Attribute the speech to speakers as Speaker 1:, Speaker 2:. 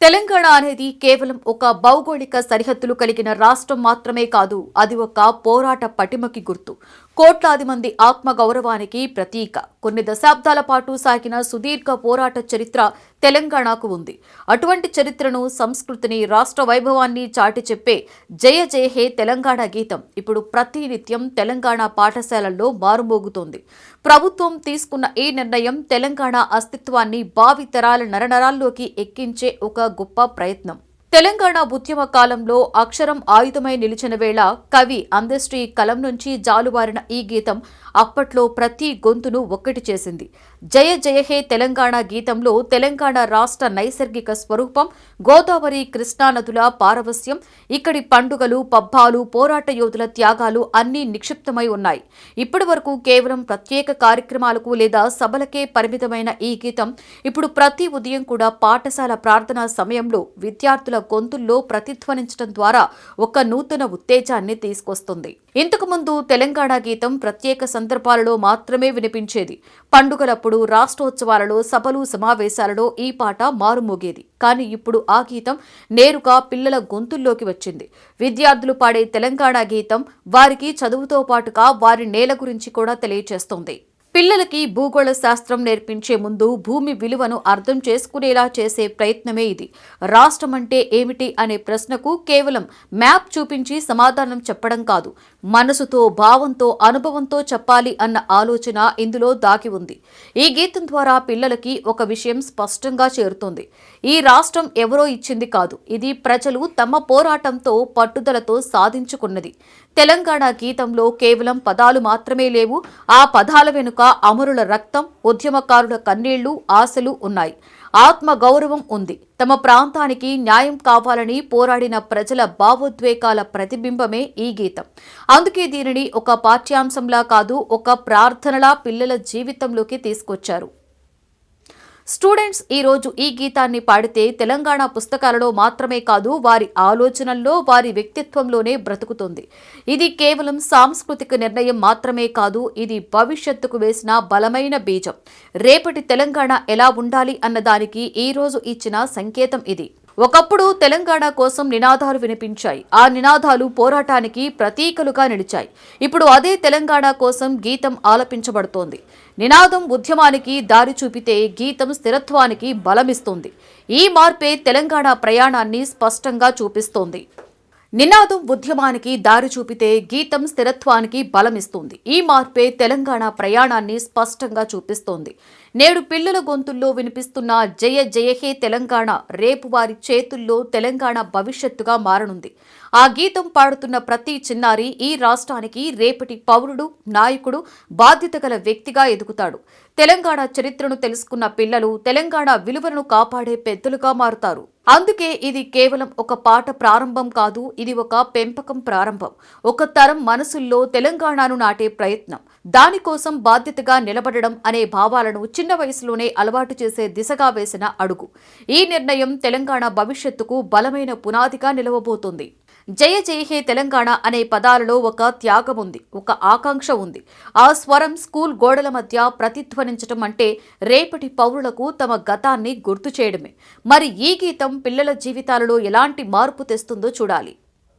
Speaker 1: తెలంగాణ అనేది కేవలం ఒక భౌగోళిక సరిహద్దులు కలిగిన రాష్ట్రం మాత్రమే కాదు, అది ఒక పోరాట పటిమకి గుర్తు. కోట్లాది మంది ఆత్మ గౌరవానికి ప్రతీక. కొన్ని దశాబ్దాల పాటు సాగిన సుదీర్ఘ పోరాట చరిత్ర తెలంగాణకు ఉంది. అటువంటి చరిత్రను, సంస్కృతిని, రాష్ట్ర వైభవాన్ని చాటి చెప్పే జయ జయ హే తెలంగాణ గీతం ఇప్పుడు ప్రతినిత్యం తెలంగాణ పాఠశాలల్లో మారుమోగుతోంది. ప్రభుత్వం తీసుకున్న ఈ నిర్ణయం తెలంగాణ అస్తిత్వాన్ని భావితరాల నరనరాల్లోకి ఎక్కించే ఒక గొప్ప ప్రయత్నం. తెలంగాణ ఉద్యమ కాలంలో అక్షరం ఆయుధమై నిలిచిన వేళ కవి అందశ్రీ కలం నుంచి జాలువారిన ఈ గీతం అప్పట్లో ప్రతి గొంతును ఒక్కటి చేసింది. జయ జయ హే తెలంగాణ గీతంలో తెలంగాణ రాష్ట్ర నైసర్గిక స్వరూపం, గోదావరి, కృష్ణా నదుల పారవస్యం, ఇక్కడి పండుగలు, పబ్బాలు, పోరాట యోధుల త్యాగాలు అన్నీ నిక్షిప్తమై ఉన్నాయి. ఇప్పటి వరకు కేవలం ప్రత్యేక కార్యక్రమాలకు లేదా సభలకే పరిమితమైన ఈ గీతం ఇప్పుడు ప్రతి ఉదయం కూడా పాఠశాల ప్రార్థనా సమయంలో విద్యార్థుల గొంతుల్లో ప్రతిధ్వనించడం ద్వారా ఒక నూతన ఉత్తేజాన్ని తీసుకొస్తుంది. ఇంతకు ముందు తెలంగాణ గీతం ప్రత్యేక సందర్భాలలో మాత్రమే వినిపించేది. పండుగలప్పుడు, రాష్ట్రోత్సవాలలో, సభలు, సమావేశాలలో ఈ పాట మారుమోగేది. కానీ ఇప్పుడు ఆ గీతం నేరుగా పిల్లల గొంతుల్లోకి వచ్చింది. విద్యార్థులు పాడే తెలంగాణ గీతం వారికి చదువుతో పాటుగా వారి నేల గురించి కూడా తెలియజేస్తోంది. పిల్లలకి భూగోళ శాస్త్రం నేర్పించే ముందు భూమి విలువను అర్థం చేసుకునేలా చేసే ప్రయత్నమే ఇది. రాష్ట్రం అంటే ఏమిటి అనే ప్రశ్నకు కేవలం మ్యాప్ చూపించి సమాధానం చెప్పడం కాదు, మనసుతో, భావంతో, అనుభవంతో చెప్పాలి అన్న ఆలోచన ఇందులో దాగి ఉంది. ఈ గీతం ద్వారా పిల్లలకి ఒక విషయం స్పష్టంగా చేరుతోంది. ఈ రాష్ట్రం ఎవరో ఇచ్చింది కాదు, ఇది ప్రజలు తమ పోరాటంతో, పట్టుదలతో సాధించుకున్నది. తెలంగాణ గీతంలో కేవలం పదాలు మాత్రమే లేవు, ఆ పదాల వెనుక అమరుల రక్తం, ఉద్యమకారుల కన్నీళ్లు, ఆశలు ఉన్నాయి. ఆత్మ గౌరవం ఉంది. తమ ప్రాంతానికి న్యాయం కావాలని పోరాడిన ప్రజల భావోద్వేగాల ప్రతిబింబమే ఈ గీతం. అందుకే దీనిని ఒక పాఠ్యాంశంలా కాదు, ఒక ప్రార్థనలా పిల్లల జీవితంలోకి తీసుకొచ్చారు. స్టూడెంట్స్ ఈ రోజు ఈ గీతాన్ని పాడితే తెలంగాణ పుస్తకాలలో మాత్రమే కాదు, వారి ఆలోచనల్లో, వారి వ్యక్తిత్వంలోనే బ్రతుకుతుంది. ఇది కేవలం సాంస్కృతిక నిర్ణయం మాత్రమే కాదు, ఇది భవిష్యత్తుకు వేసిన బలమైన బీజం. రేపటి తెలంగాణ ఎలా ఉండాలి అన్నదానికి ఈ రోజు ఇచ్చిన సంకేతం ఇది. ఒకప్పుడు తెలంగాణ కోసం నినాదాలు వినిపించాయి. ఆ నినాదాలు పోరాటానికి ప్రతీకలుగా నిలిచాయి. ఇప్పుడు అదే తెలంగాణ కోసం గీతం ఆలపించబడుతోంది. నినాదం ఉద్యమానికి దారి చూపితే గీతం స్థిరత్వానికి బలమిస్తుంది. ఈ మార్పే తెలంగాణ ప్రయాణాన్ని స్పష్టంగా చూపిస్తోంది. నినాదం ఉద్యమానికి దారి చూపితే గీతం స్థిరత్వానికి బలమిస్తుంది. ఈ మార్పే తెలంగాణ ప్రయాణాన్ని స్పష్టంగా చూపిస్తోంది. నేడు పిల్లల గొంతుల్లో వినిపిస్తున్న జయ జయ హే తెలంగాణ రేపు వారి చేతుల్లో తెలంగాణ భవిష్యత్తుగా మారనుంది. ఆ గీతం పాడుతున్న ప్రతి చిన్నారి ఈ రాష్ట్రానికి రేపటి పౌరుడు, నాయకుడు, బాధ్యత గల వ్యక్తిగా ఎదుగుతాడు. తెలంగాణ చరిత్రను తెలుసుకున్న పిల్లలు తెలంగాణ విలువలను కాపాడే పెద్దలుగా మారుతారు. అందుకే ఇది కేవలం ఒక పాట ప్రారంభం కాదు, ఇది ఒక పెంపకం ప్రారంభం. ఒక తరం మనసుల్లో తెలంగాణను నాటే ప్రయత్నం, దానికోసం బాధ్యతగా నిలబడడం అనే భావాలను చిన్న వయసులోనే అలవాటు చేసే దిశగా వేసిన అడుగు. ఈ నిర్ణయం తెలంగాణ భవిష్యత్తుకు బలమైన పునాదిగా నిలవబోతోంది. జయ జయ హే తెలంగాణ అనే పదాలలో ఒక త్యాగం ఉంది, ఒక ఆకాంక్ష ఉంది. ఆ స్వరం స్కూల్ గోడల మధ్య ప్రతిధ్వనించటం అంటే రేపటి పౌరులకు తమ గతాన్ని గుర్తు చేయడమే. మరి ఈ గీతం పిల్లల జీవితాలలో ఎలాంటి మార్పు తెస్తుందో చూడాలి.